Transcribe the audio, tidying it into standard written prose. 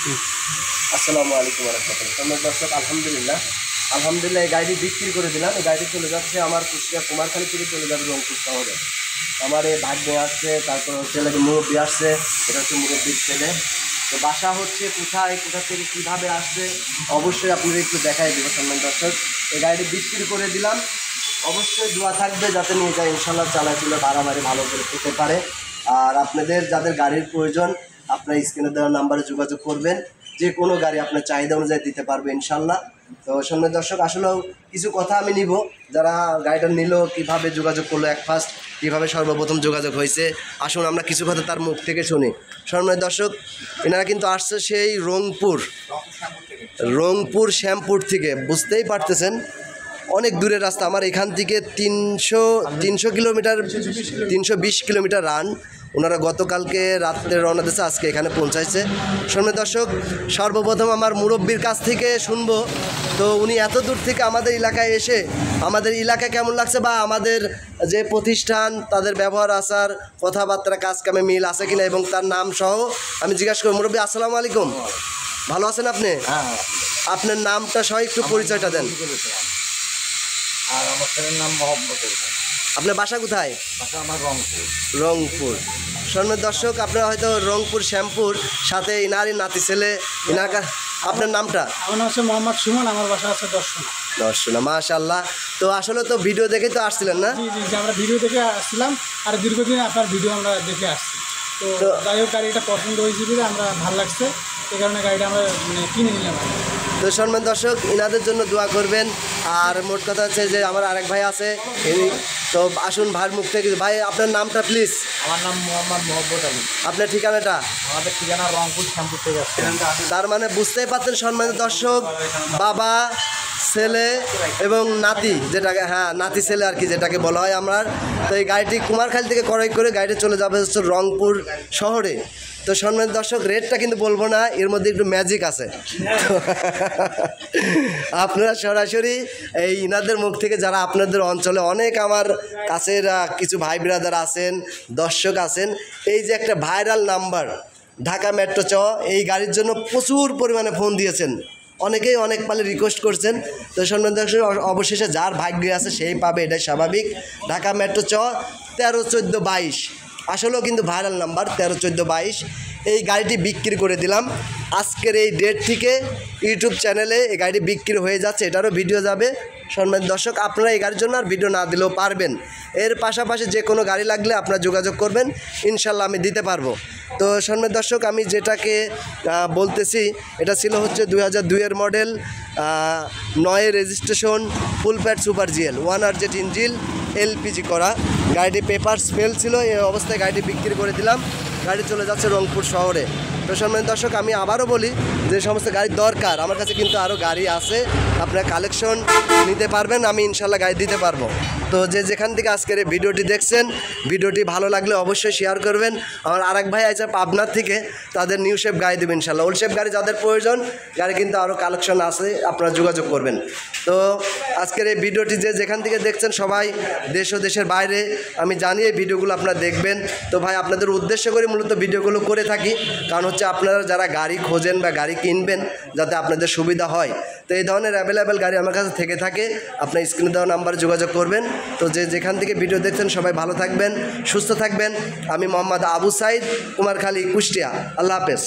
আসসালামু আলাইকুম ওয়া রাহমাতুল্লাহ। দর্শক, আলহামদুলিল্লাহ এই গাড়িটি বিক্রি করে দিলাম। এই গাড়িটি চলে যাচ্ছে আমার কুষ্টিয়া কুমারখালী থেকে চলে যাবে রংপুর শহরে। আমার এই ভাগ্নে আসছে, তারপর হচ্ছে মুরব্বী আসছে, এটা হচ্ছে মুরব্বীর ছেলে। তো বাসা হচ্ছে কোথা থেকে কীভাবে আসছে অবশ্যই আপনাদের একটু দেখাই দেবো। সম্মান দর্শক, এই গাড়িটি বিক্রি করে দিলাম। অবশ্যই দোয়া থাকবে যাতে নিয়ে যায় ইনশাল্লাহ চালায় চলে বাড়াবাড়ি ভালো করে পেতে পারে। আর আপনাদের যাদের গাড়ির প্রয়োজন আপনার স্ক্রিনে দেওয়া নাম্বারে যোগাযোগ করবেন। যে কোনো গাড়ি আপনার চাহিদা অনুযায়ী দিতে পারবে ইনশাল্লাহ। তো সম্মান দর্শক, আসলেও কিছু কথা আমি নিব, যারা গাড়িটা নিল কীভাবে যোগাযোগ করলো, এক ফার্স্ট কীভাবে সর্বপ্রথম যোগাযোগ হয়েছে, আসুন আমরা কিছু কথা তার মুখ থেকে শুনি। সম্মান দর্শক, এনারা কিন্তু আসছে সেই রংপুর শ্যামপুর থেকে, বুঝতেই পারতেছেন অনেক দূরের রাস্তা। আমার এখান থেকে 300 কিলোমিটার 320 কিলোমিটার রান। ওনারা গতকালকে রাত্রে রওনা দিয়েছে, আজকে এখানে পৌঁছাইছে। সম্মান দর্শক, সর্বপ্রথম আমার মুরব্বীর কাছ থেকে শুনবো, তো উনি এত দূর থেকে আমাদের এলাকায় এসে আমাদের এলাকা কেমন লাগছে বা আমাদের যে প্রতিষ্ঠান তাদের ব্যবহার আচার কথাবার্তা কাজকামে মিল আছে কিনা এবং তার নাম সহ আমি জিজ্ঞাসা করি। মুরব্বী আসসালামু আলাইকুম, ভালো আছেন আপনি? আপনার নামটা সহ একটু পরিচয়টা দেন। আর আমার ছেলের নাম মোহাম্মদ। আপনার বাসা কোথায়? বাসা আমার রংপুর। সম্মানিত দর্শক, আপনারা হয়তো রংপুর শ্যামপুর, সাথে ইনারই নাতি ছেলে ইনাকা। আপনার নামটা? আমার নাম হচ্ছে মোহাম্মদ সুমন, আমার বাসা হচ্ছে দর্শনা। মাশাআল্লাহ। তো আসলে তো ভিডিও দেখেই তো আসছিলেন না? জি, আমরা ভিডিও দেখে আসছিলাম, আর দীর্ঘদিন আপনার ভিডিও আমরা দেখে আসছি। তো যাই হোক, গাড়িটা পছন্দ হয়েছে বলে আমরা ভালো লাগছে, এই কারণে গাড়িটা আমরা কিনে নিলাম। তো সম্মান দর্শক, ইনাদের জন্য দোয়া করবেন। আর মোট কথা হচ্ছে যে আমার আরেক ভাই আছে, তো আসুন ভাইয়ের মুখ থেকে। ভাই আপনার নামটা প্লিজ? আমার নাম মোহাম্মদ আলী। আপনার ঠিকানাটা? আমাদের ঠিকানা রংপুর শ্যামপুর থেকে আসছে। তার মানে বুঝতেই পারছেন সম্মানিত দর্শক, বাবা, ছেলে এবং নাতি, যেটাকে নাতি ছেলে আর কি যেটাকে বলা হয় আমার। তো এই গাড়িটি কুমারখালী থেকে ক্রয় করে গাড়িটি চলে যাবে হচ্ছে রংপুর শহরে। তো সম্মানিত দর্শক, রেটটা কিন্তু বলবো না, এর মধ্যে একটু ম্যাজিক আছে। আপনারা সরাসরি এই ইনাদের মুখ থেকে, যারা আপনাদের অঞ্চলে অনেক আমার কাছের কিছু ভাই ব্রাদার আছেন, দর্শক আছেন, এই যে একটা ভাইরাল নাম্বার ঢাকা মেট্রো চ, এই গাড়ির জন্য প্রচুর পরিমাণে ফোন দিয়েছেন, অনেকেই অনেক পালে রিকোয়েস্ট করছেন। তো সম্মানিত দর্শক, অবশেষে যার ভাগ্যে আছে সেই পাবে, এটাই স্বাভাবিক। ঢাকা মেট্রো চ 131422, আসলেও কিন্তু ভাইরাল নাম্বার 131422। এই গাড়িটি বিক্রি করে দিলাম আজকের এই ডেট থেকে। ইউটিউব চ্যানেলে এই গাড়িটি বিক্রি হয়ে যাচ্ছে, এটারও ভিডিও যাবে। সম্মানিত দর্শক, আপনারা এই গাড়ির জন্য আর ভিডিও না দিলেও পারবেন। এর পাশাপাশি যে কোনো গাড়ি লাগলে আপনারা যোগাযোগ করবেন, ইনশাল্লাহ আমি দিতে পারবো। তো সম্মানিত দর্শক, আমি যেটাকে বলতেছি, এটা ছিল হচ্ছে 2002-এর model, 9 registration, full pad super GL 1RZ engine, LPG করা। গাড়িটি পেপার স্পেল ছিল, এই অবস্থায় গাড়িটি বিক্রি করে দিলাম। গাড়ি চলে যাচ্ছে রংপুর শহরে। তো সম্মানিত দর্শক, আমি আবারও বলি, যে সমস্ত গাড়ি দরকার আমার কাছে কিন্তু আরও গাড়ি আছে, আপনারা কালেকশন নিতে পারবেন, আমি ইনশাল্লাহ গাড়ি দিতে পারবো। তো যেখান থেকে আজকের এই ভিডিওটি দেখছেন, ভিডিওটি ভালো লাগলে অবশ্যই শেয়ার করবেন। আমার আরেক ভাই আছে পাবনার থেকে, তাদের নিউ শেপ গাড়ি দেবেন ইনশাল্লাহ। ওল্ড শেপ গাড়ি যাদের প্রয়োজন, গাড়ি কিন্তু আরও কালেকশন আছে, আপনারা যোগাযোগ করবেন। তো আজকের এই ভিডিওটি যেখান থেকে দেখছেন, সবাই দেশ ও দেশের বাইরে, আমি জানি এই ভিডিওগুলো আপনারা দেখবেন। তো ভাই, আপনাদের উদ্দেশ্য করে মূলত ভিডিওগুলো করে থাকি, কারণ হচ্ছে আপনারা যারা গাড়ি খোঁজেন বা গাড়ি কিনবেন, যাতে আপনাদের সুবিধা হয়। তো এই ধরনের অ্যাভেলেবেল গাড়ি আমার কাছে থেকে থাকে, আপনার স্ক্রিনে দেওয়া নাম্বারে যোগাযোগ করবেন। তো যেখান থেকে ভিডিও দেখছেন, সবাই ভালো থাকবেন, সুস্থ থাকবেন। আমি মোহাম্মদ আবু সাইদ, কুমারখালী, কুষ্টিয়া। আল্লাহ হাফেজ।